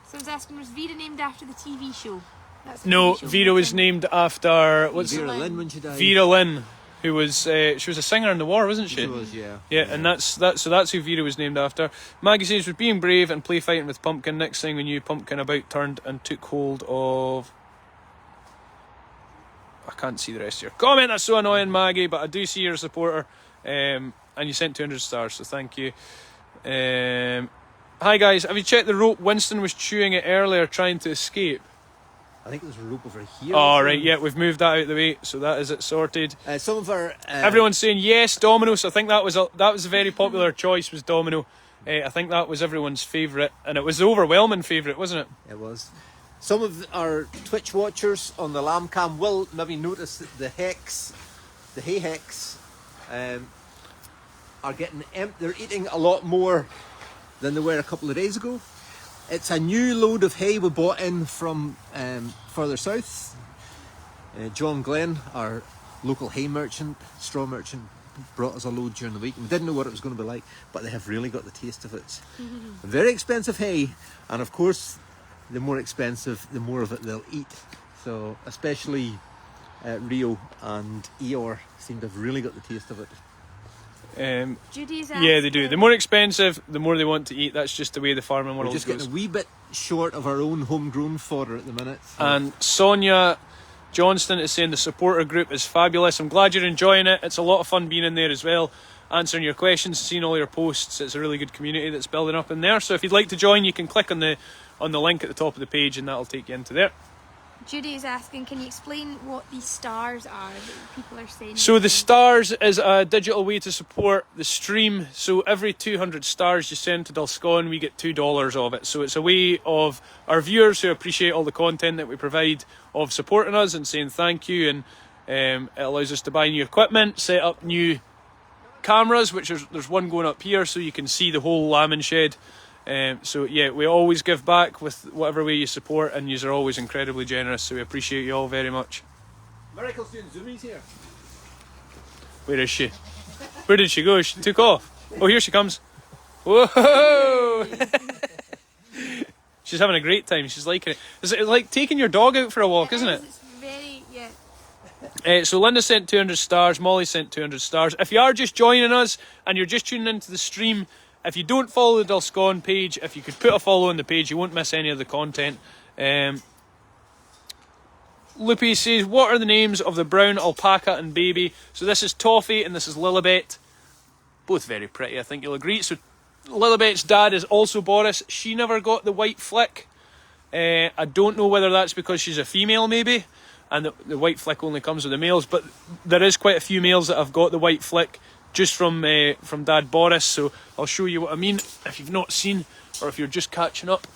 Someone's asking, was Vera named after the TV show? That's a No, TV show. Vera was named after Vera Lynn when she died. Vera Lynn, who was she was a singer in the war, wasn't she? She was, yeah. Yeah, and that's who Vera was named after. Maggie says, with being brave and play fighting with Pumpkin, next thing we knew, Pumpkin about turned and took hold of... I can't see the rest of your comment. That's so annoying, Maggie, but I do see you're a supporter, and you sent 200 stars, so thank you. Hi guys, have you checked the rope? Winston was chewing it earlier, trying to escape. I think there's a rope over here. Oh, right, yeah, we've moved that out of the way, so that is it sorted. Some of our... Everyone's saying yes, Domino, so I think that was a very popular choice, was Domino. I think that was everyone's favourite, and it was the overwhelming favourite, wasn't it? It was. Some of our Twitch watchers on the lamb cam will maybe notice that the hay hecks, are getting empty. They're eating a lot more than they were a couple of days ago. It's a new load of hay we bought in from further south. John Glenn, our local hay merchant, straw merchant, brought us a load during the week. We didn't know what it was going to be like, but they have really got the taste of it. Very expensive hay, and of course, the more expensive, the more of it they'll eat. So, especially Rio and Eeyore seem to have really got the taste of it. Judy's Yeah, they do. The more expensive, the more they want to eat. That's just the way the farming We're world just goes. getting a wee bit short of our own homegrown fodder at the minute. So. And Sonia Johnston is saying the supporter group is fabulous. I'm glad you're enjoying it. It's a lot of fun being in there as well, answering your questions, seeing all your posts. It's a really good community that's building up in there. So if you'd like to join, you can click on the link at the top of the page, and that'll take you into there. Judy is asking, can you explain what these stars are that people are saying? So the stars is a digital way to support the stream. So every 200 stars you send to Dulscone, we get $2 of it. So it's a way of our viewers who appreciate all the content that we provide of supporting us and saying thank you. And it allows us to buy new equipment, set up new cameras, which there's one going up here so you can see the whole lambing shed. So yeah, we always give back with whatever way you support, and you are always incredibly generous, so we appreciate you all very much. Miracle's doing zoomies here. Where is she? Where did she go? She took off. Oh, here she comes. Whoa! She's having a great time. She's liking it. It's like taking your dog out for a walk, isn't it? It's very, yeah. So Linda sent 200 stars, Molly sent 200 stars. If you are just joining us and you're just tuning into the stream, if you don't follow the Dulscone page, if you could put a follow on the page, you won't miss any of the content. Loopy says, what are the names of the brown alpaca and baby? So this is Toffee and this is Lillabet. Both very pretty, I think you'll agree. So Lillabet's dad is also Boris. She never got the white flick. I don't know whether that's because she's a female maybe, and the white flick only comes with the males, but there is quite a few males that have got the white flick just from Dad Boris, so I'll show you what I mean if you've not seen, or if you're just catching up.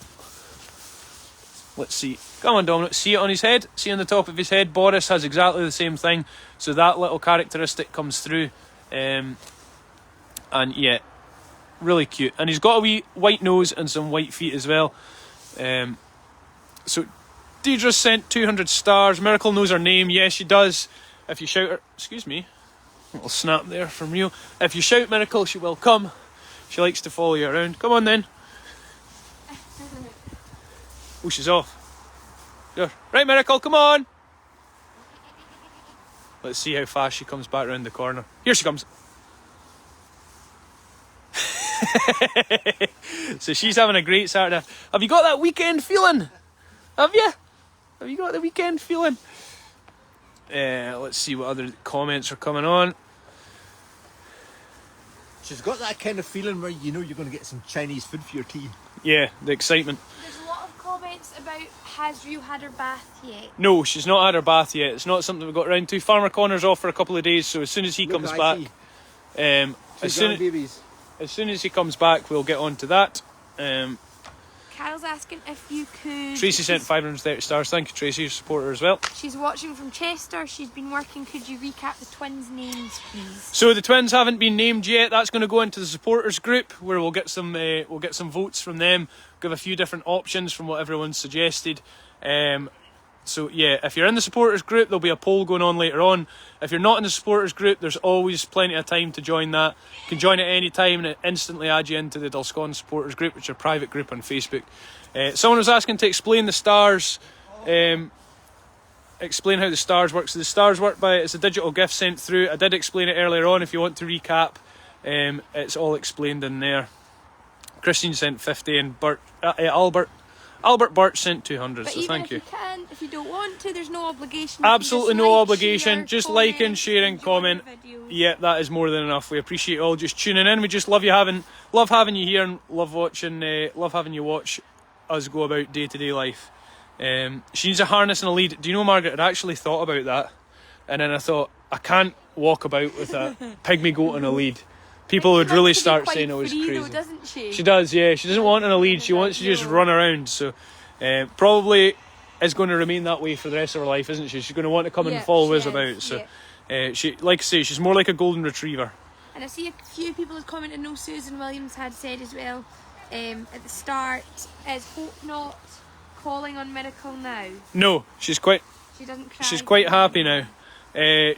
Let's see. Come on, Dominic. See it on his head? See on the top of his head? Boris has exactly the same thing. So that little characteristic comes through. And yeah, really cute. And he's got a wee white nose and some white feet as well. So Deidre sent 200 stars. Miracle knows her name. Yes, she does. If you shout her... Excuse me. A little snap there from Rio. If you shout Miracle, she will come. She likes to follow you around. Come on then. Oh, she's off. There. Right, Miracle, come on. Let's see how fast she comes back around the corner. Here she comes. So she's having a great Saturday. Have you got that weekend feeling? Have you? Have you got the weekend feeling? Let's see what other comments are coming on. She's got that kind of feeling where you know you're going to get some Chinese food for your tea. Yeah, the excitement. There's a lot of comments about, has Rio had her bath yet? No, she's not had her bath yet. It's not something we got round to. Farmer Connor's off for a couple of days, so as soon as he comes back, as soon as he comes back, we'll get on to that. Kyle's asking if you could... Tracy sent 530 stars. Thank you, Tracy, your supporter as well. She's watching from Chester. She's been working. Could you recap the twins' names, please? So the twins haven't been named yet. That's going to go into the supporters group where we'll get some votes from them. Give a few different options from what everyone's suggested. So yeah, if you're in the supporters group, there'll be a poll going on later on. If you're not in the supporters group, there's always plenty of time to join that. You can join at any time and it instantly adds you into the Dulscon supporters group, which is a private group on Facebook. Someone was asking to explain the stars, explain how the stars work. So the stars work by, it's a digital gift sent through. I did explain it earlier on. If you want to recap, it's all explained in there. Christine sent 50 and Albert Birch sent 200, but so thank you. If you don't want to, there's no obligation. Absolutely no obligation. Share, just comment, liking, sharing, comment. videos. Yeah, that is more than enough. We appreciate you all just tuning in. We just love having you here and love having you watch us go about day-to-day life. She needs a harness and a lead. Do you know, Margaret, I'd actually thought about that, and then I thought, I can't walk about with a pygmy goat on a lead. People would really start saying I was crazy. Though, doesn't she? She does, yeah. She doesn't want on a lead. She wants to just run around. So probably is going to remain that way for the rest of her life, isn't she? She's going to want to come and follow us about. So she, like I say, she's more like a golden retriever. And I see a few people have commented. No, Susan Williams had said as well at the start, is Hope not calling on Miracle now? No, she's quite. She doesn't cry. She's quite happy now.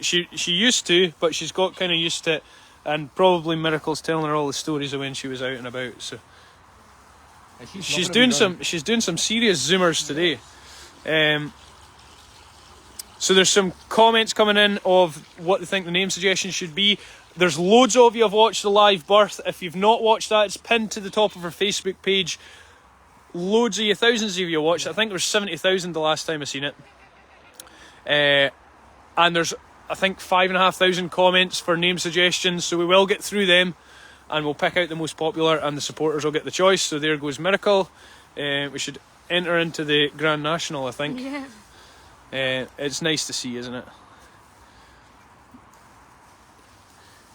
She used to, but she's got kind of used to it. And probably Miracle's telling her all the stories of when she was out and about. So she's doing some serious zoomers today. So there's some comments coming in of what they think the name suggestions should be. There's loads of you have watched the live birth. If you've not watched that, it's pinned to the top of our Facebook page. Loads of you, thousands of you watched it. I think there was 70,000 the last time I seen it. And there's, I think, 5,500 comments for name suggestions, so we will get through them and we'll pick out the most popular and the supporters will get the choice. So there goes Miracle. We should enter into the Grand National, I think. Yeah. It's nice to see, isn't it?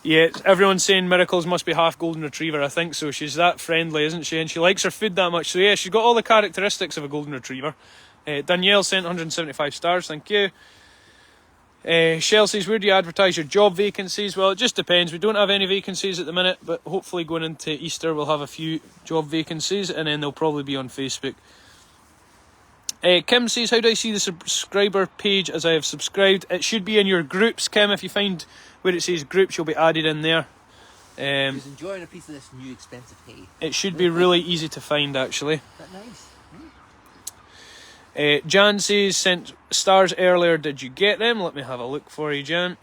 Yeah, everyone's saying Miracles must be half golden retriever. I think so. She's that friendly, isn't she? And she likes her food that much. So yeah, she's got all the characteristics of a golden retriever. Danielle sent 175 stars. Thank you. Shell says, where do you advertise your job vacancies? Well, it just depends. We don't have any vacancies at the minute, but hopefully going into Easter we'll have a few job vacancies and then they'll probably be on Facebook. Kim says, how do I see the subscriber page as I have subscribed? It should be in your groups, Kim. If you find where it says groups, you'll be added in there. She's enjoying a piece of this new expensive hay. It should be really easy to find, actually. Is that nice? Jan says, sent stars earlier, did you get them? Let me have a look for you, Jan.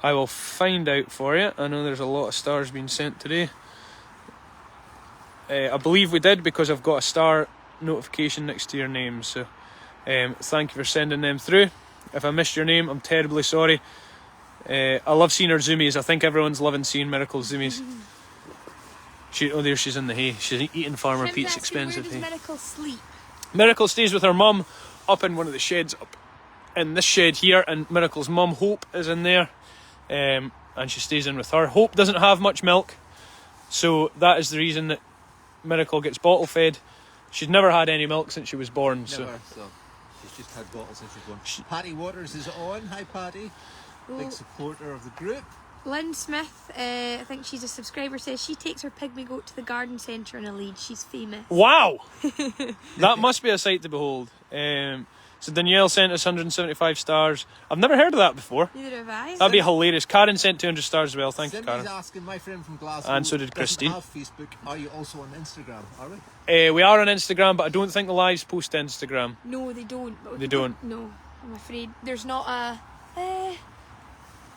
I will find out for you. I know there's a lot of stars being sent today. I believe we did because I've got a star notification next to your name. So thank you for sending them through. If I missed your name, I'm terribly sorry. I love seeing her zoomies. I think everyone's loving seeing Miracle's zoomies. There she's in the hay. She's eating Farmer Pete's expensive hay. Where does Miracle sleep? Miracle stays with her mum up in one of the sheds up in this shed here, and Miracle's mum Hope is in there, and she stays in with her. Hope doesn't have much milk, so that is the reason that Miracle gets bottle fed. She's never had any milk since she was born. Never, so she's just had bottles since she was born. Patty Waters is on. Hi, Patty. Big supporter of the group. Lynn Smith, I think she's a subscriber, says she takes her pygmy goat to the garden centre in a lead. She's famous. Wow! That must be a sight to behold. So Danielle sent us 175 stars. I've never heard of that before. Neither have I. That'd be hilarious. Karen sent 200 stars as well. Thank you, Cindy's Karen. asking, my friend from Glasgow, And so did Christine. Have Facebook. Are you also on Instagram? Are we? We are on Instagram, but I don't think the lives post to Instagram. No, they don't. But They don't. No, I'm afraid there's not a.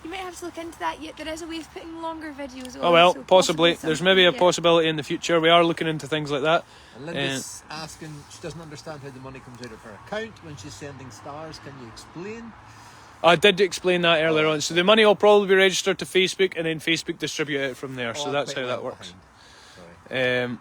You might have to look into that. Yet there is a way of putting longer videos on. Oh well, so possibly. There's maybe a yeah. possibility in the future. We are looking into things like that. And Linda's asking, she doesn't understand how the money comes out of her account when she's sending stars. Can you explain? I did explain that earlier on. So the money will probably be registered to Facebook, and then Facebook distribute it from there. So that's how that works. You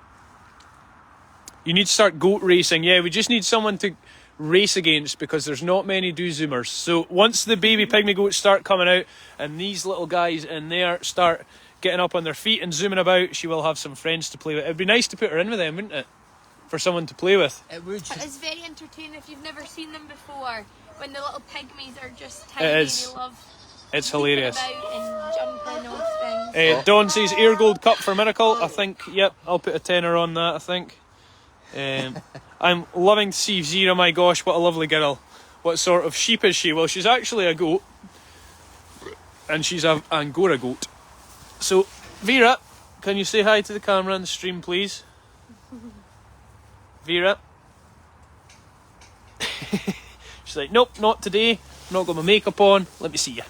need to start goat racing. Yeah, we just need someone to race against because there's not many do-zoomers. So once the baby pygmy goats start coming out and these little guys in there start getting up on their feet and zooming about, she will have some friends to play with. It'd be nice to put her in with them, wouldn't it? For someone to play with. It would. It's very entertaining if you've never seen them before. When the little pygmies are just tiny, It is. they love It's leaping hilarious. about and jumping off things. Dawn says Air Gold Cup for Miracle. I think, yep, I'll put a tenner on that, I think. I'm loving to see Zira, my gosh, what a lovely girl. What sort of sheep is she? Well, she's actually a goat. And she's an Angora goat. So, Vera, can you say hi to the camera on the stream, please? Vera? She's like, nope, not today. I've not got my makeup on. Let me see you.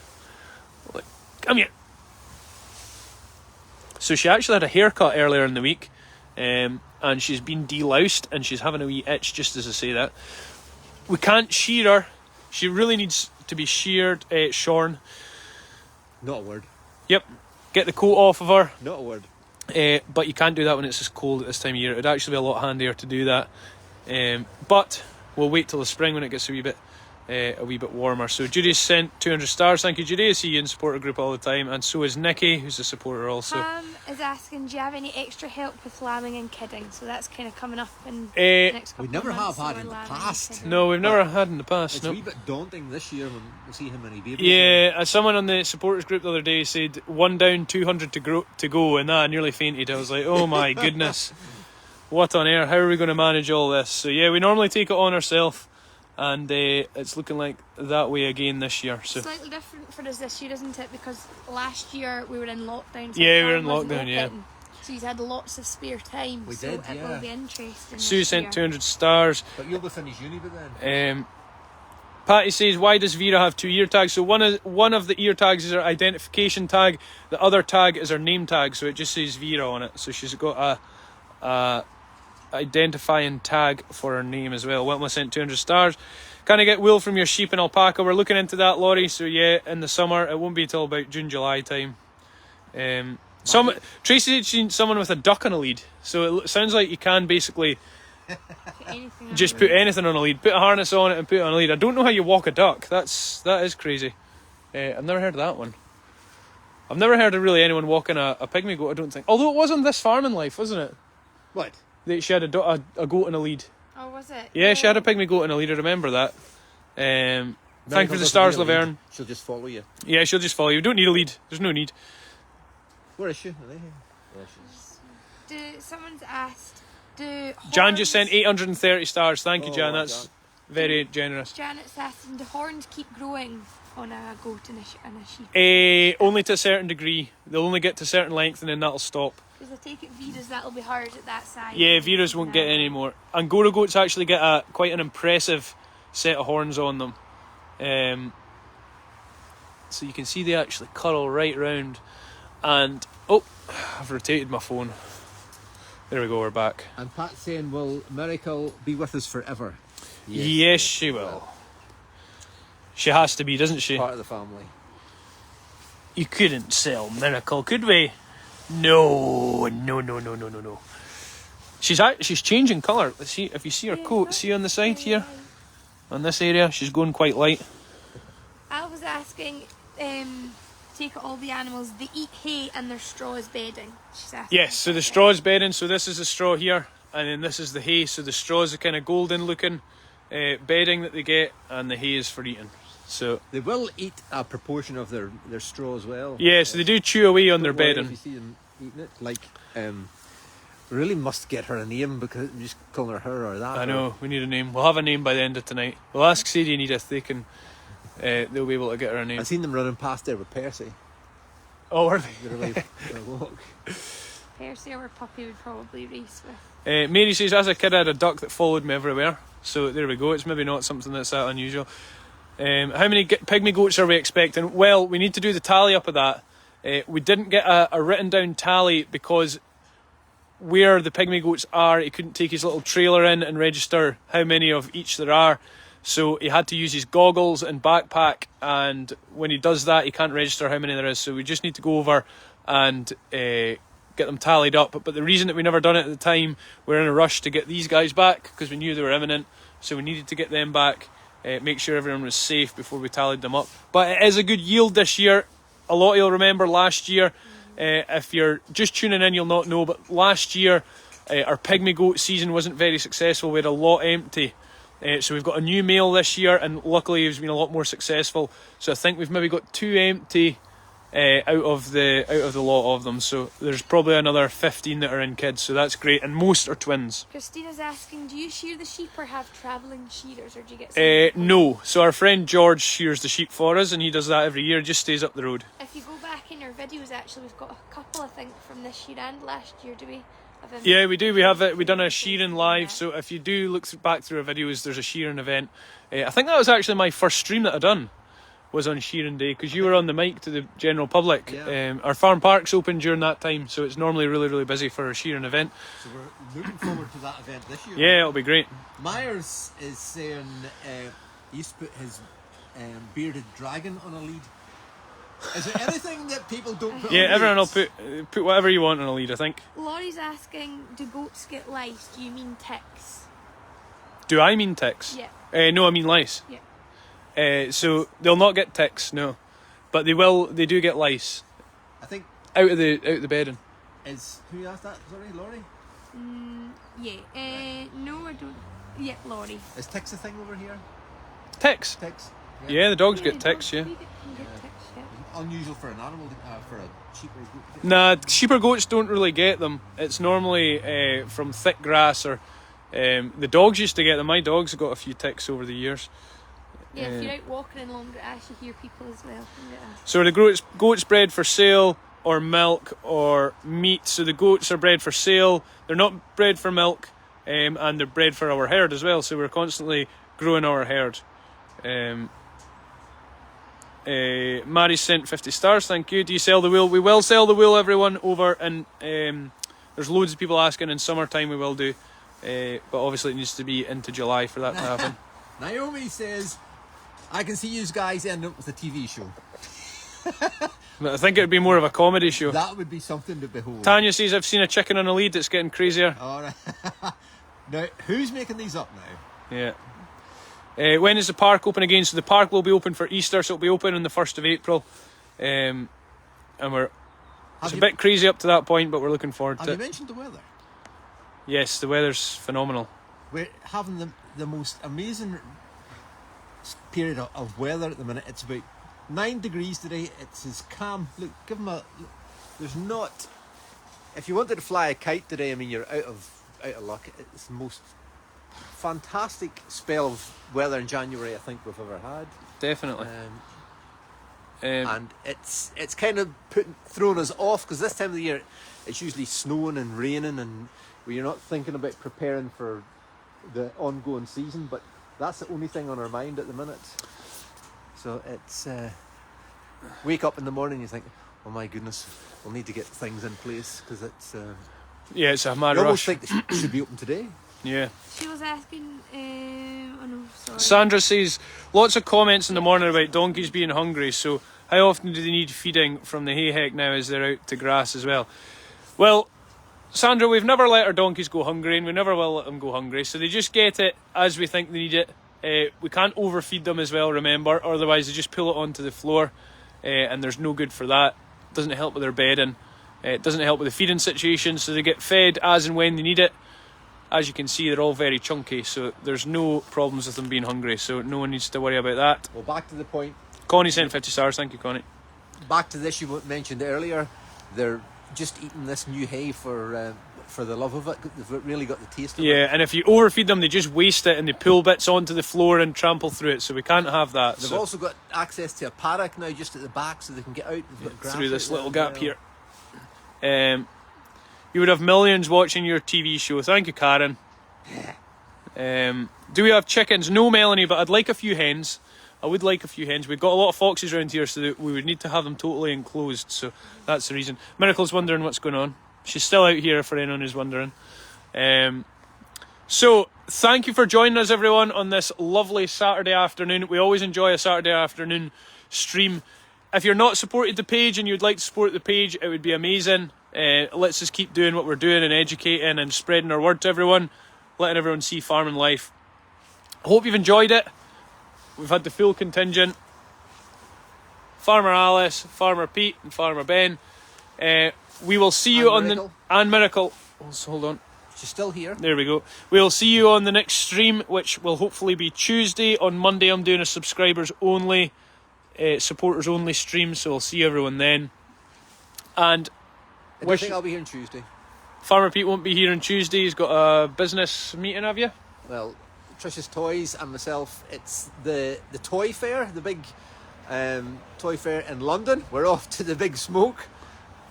Like, come here. So she actually had a haircut earlier in the week. And she's been deloused and she's having a wee itch just as I say that. We can't shear her. She really needs to be sheared, shorn. Not a word. Yep. Get the coat off of her. Not a word. But you can't do that when it's as cold at this time of year. It would actually be a lot handier to do that. But we'll wait till the spring when it gets a wee bit warmer. So Judy's sent 200 stars. Thank you, Judy. I see you in supporter group all the time. And so is Nikki, who's a supporter also. Pam is asking, do you have any extra help with lambing and kidding? So that's kind of coming up in the next couple We never of months. have had so in the lambing and past. kidding. No, we've never had in the past. It's No. a wee bit daunting this year when we see how many babies. Yeah, someone on the supporters group the other day said 1 down, 200 to go, and that I nearly fainted. I was like, oh my goodness, what on earth? How are we going to manage all this? So yeah, we normally take it on ourselves, and it's looking like that way again this year. So Slightly different for us this year, isn't it? Because last year we were in lockdown. So Yeah, we were in farm wasn't lockdown, yeah. open. So he's had lots of spare time. We so did, it yeah. will be interesting. Sue this sent year. 200 stars. But you'll be finished uni by then. Patty says, why does Vera have 2 ear tags? So one of the ear tags is her identification tag. The other tag is her name tag. So it just says Vera on it. So she's got a identifying tag for her name as well. Wilma sent 200 stars. Can I get wool from your sheep and alpaca? We're looking into that, Laurie. So yeah, in the summer. It won't be till about June, July time. Tracy had seen someone with a duck on a lead. So it sounds like you can basically Put anything on just it. put anything on a lead. Put a harness on it and put it on a lead. I don't know how you walk a duck. That is crazy. I've never heard of that one. I've never heard of really anyone walking a pygmy goat, I don't think. Although it was on This Farming Life, wasn't it? What? She had a goat in a lead. Oh, was it? Yeah, she had a pygmy goat in a lead, I remember that. Thank you for the stars, Laverne. She'll just follow you. Yeah, she'll just follow you. You don't need a lead. There's no need. Where is she? Are they here? Yeah, she's... Someone's asked, do Jan just horns- sent 830 stars. Thank you, Jan. well That's done. very generous. Janet's asking, do horns keep growing on a goat and a sheep? Only to a certain degree. They'll only get to a certain length and then that'll stop. Because I take it Vera's, that'll be hard at that size. Yeah, Vera's won't get any more. Angora goats actually get quite an impressive set of horns on them. So you can see they actually curl right round. And, oh, I've rotated my phone. There we go, we're back. And Pat's saying, will Miracle be with us forever? Yes, she will. She has to be, doesn't she? Part of the family. You couldn't sell Miracle, could we? No. She's changing colour. See, if you see her coat, see on the side here, on this area, she's going quite light. I was asking, to take it all the animals, they eat hay and their straw is bedding? She's asking. Yes, so the straw is bedding, so this is the straw here, and then this is the hay, so the straw is the kind of golden looking bedding that they get, and the hay is for eating. So they will eat a proportion of their straw as well. Yeah, so they do chew away on their Don't worry bedding. if you see them eating it. Like, really must get her a name because I'm just calling her or that. I know, we need a name. We'll have a name by the end of tonight. We'll ask Sadie and Edith, they can, they'll be able to get her a name. I've seen them running past there with Percy. Oh, are they? They're like a walk. Percy or puppy would probably race with. Mary says, as a kid I had a duck that followed me everywhere. So there we go, it's maybe not something that's that unusual. How many pygmy goats are we expecting? Well, we need to do the tally up of that. We didn't get a written down tally because where the pygmy goats are, he couldn't take his little trailer in and register how many of each there are. So he had to use his goggles and backpack, and when he does that, he can't register how many there is. So we just need to go over and get them tallied up. But the reason that we never done it at the time, we're in a rush to get these guys back because we knew they were imminent. So we needed to get them back, make sure everyone was safe before we tallied them up. But it is a good yield this year. A lot of you'll remember last year. If you're just tuning in, you'll not know, but last year our pygmy goat season wasn't very successful. We had a lot empty. So we've got a new male this year, and luckily he's been a lot more successful. So I think we've maybe got 2 empty out of the lot of them. So there's probably another 15 that are in kids. So that's great, and most are twins. Christina's asking, do you shear the sheep or have travelling shearers, or do you get some? No. So our friend George shears the sheep for us, and he does that every year. Just stays up the road. If you go back in our videos, actually, we've got a couple, I think, from this year and last year. Do we? Yeah, we do. We have it. We done a shearing live. So if you do look back through our videos, there's a shearing event. I think that was actually my first stream that I done. Was on shearing day because you were on the mic to the general public. Yeah. Our farm park's open during that time, so it's normally really busy for a shearing event. So we're looking forward to that event this year. Yeah, it'll be great. Myers is saying he used to put his bearded dragon on a lead. Is there anything that people don't put Yeah, on everyone will leads? put whatever you want on a lead, I think. Laurie's asking, do goats get lice? Do you mean ticks? Do I mean ticks? Yeah. No, I mean lice. Yeah. So they'll not get ticks, no, but they will. They do get lice. I think out of the bedding. Is who asked that? Sorry, Laurie. Yeah. No, I don't. Yeah, Laurie. Is ticks a thing over here? Ticks. Ticks. Yeah, the dogs Yeah, get ticks. Yeah. we can get ticks, yeah. Unusual for an animal, for a sheep or a goat. Nah, sheep or goats don't really get them. It's normally from thick grass or the dogs used to get them. My dogs have got a few ticks over the years. Yeah, if you're out walking in long grass, you hear people as well. So the goats bred for sale or milk or meat. So the goats are bred for sale. They're not bred for milk, and they're bred for our herd as well. So we're constantly growing our herd. Mary sent 50 stars, thank you. Do you sell the wool? We will sell the wool, everyone, over, and there's loads of people asking. In summertime we will do, but obviously it needs to be into July for that to happen. Naomi says, I can see you guys end up with a TV show. But I think it would be more of a comedy show. That would be something to behold. Tanya says, I've seen a chicken on a lead, it's getting crazier. All right. Now, who's making these up now? Yeah. When is the park open again? So the park will be open for Easter, so it'll be open on the 1st of April. And it's a bit crazy up to that point, but we're looking forward to it. Have you mentioned the weather? Yes, the weather's phenomenal. We're having the most amazing period of weather at the minute. It's about 9 degrees today. It's as calm. Look, give them a look. There's not. If you wanted to fly a kite today, I mean, you're out of luck. It's the most fantastic spell of weather in January I think we've ever had. Definitely. And it's kind of thrown us off because this time of the year it's usually snowing and raining, and you're not thinking about preparing for the ongoing season, but that's the only thing on our mind at the minute. So it's wake up in the morning and you think, oh my goodness, we'll need to get things in place because it's yeah, it's a mad you rush. almost think they should be open today. Yeah. She was asking, oh no, sorry. Sandra says, lots of comments in the morning about donkeys being hungry, so how often do they need feeding from the hay heck now as they're out to grass as well? Well, Sandra, we've never let our donkeys go hungry, and we never will let them go hungry, so they just get it as we think they need it. We can't overfeed them as well, remember, otherwise they just pull it onto the floor. and there's no good for that. Doesn't help with their bedding. It doesn't help with the feeding situation, so they get fed as and when they need it. As you can see, they're all very chunky, so there's no problems with them being hungry, so no one needs to worry about that. Well, back to the point. Connie sent 50 stars, thank you, Connie. Back to this you mentioned earlier, they're just eating this new hay for the love of it. They've really got the taste of it. Yeah, and if you overfeed them, they just waste it and they pull bits onto the floor and trample through it, so we can't have that. They've also got access to a paddock now just at the back, so they can get out. They've got grass through this out little there gap as well. here. You would have millions watching your TV show. Thank you, Karen. Do we have chickens? No, Melanie, but I'd like a few hens. I would like a few hens. We've got a lot of foxes around here, so that we would need to have them totally enclosed, so that's the reason. Miracle's wondering what's going on. She's still out here for anyone who's wondering. So thank you for joining us, everyone, on this lovely Saturday afternoon. We always enjoy a Saturday afternoon stream. If you're not supported the page and you'd like to support the page, it would be amazing. Let's just keep doing what we're doing and educating and spreading our word to everyone, letting everyone see farming life. I hope you've enjoyed it. We've had the full contingent. Farmer Alice, Farmer Pete and Farmer Ben. We will see you on Miracle. the... And Miracle. Hold on. She's still here. There we go. We'll see you on the next stream, which will hopefully be Tuesday. On Monday I'm doing a subscribers only, supporters only stream, so I'll see everyone then. And I don't think I'll be here on Tuesday. Farmer Pete won't be here on Tuesday. He's got a business meeting, have you? Well, Trish's Toys and myself, it's the toy fair, the big toy fair in London. We're off to the big smoke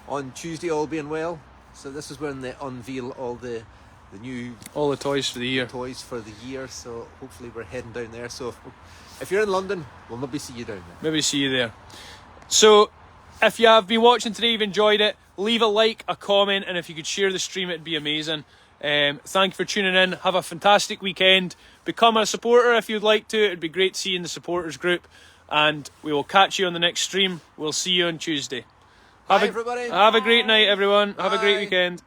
on Tuesday, all being well. So this is when they unveil all the new All the toys for the year. toys for the year. So hopefully we're heading down there. So if you're in London, we'll maybe see you down there. Maybe see you there. So if you have been watching today, you've enjoyed it, leave a like, a comment, and if you could share the stream, it'd be amazing. Thank you for tuning in. Have a fantastic weekend. Become a supporter if you'd like to. It'd be great to see you in the supporters group. And we will catch you on the next stream. We'll see you on Tuesday. Bye, everybody. Have a great night, everyone. Have a great Bye. weekend.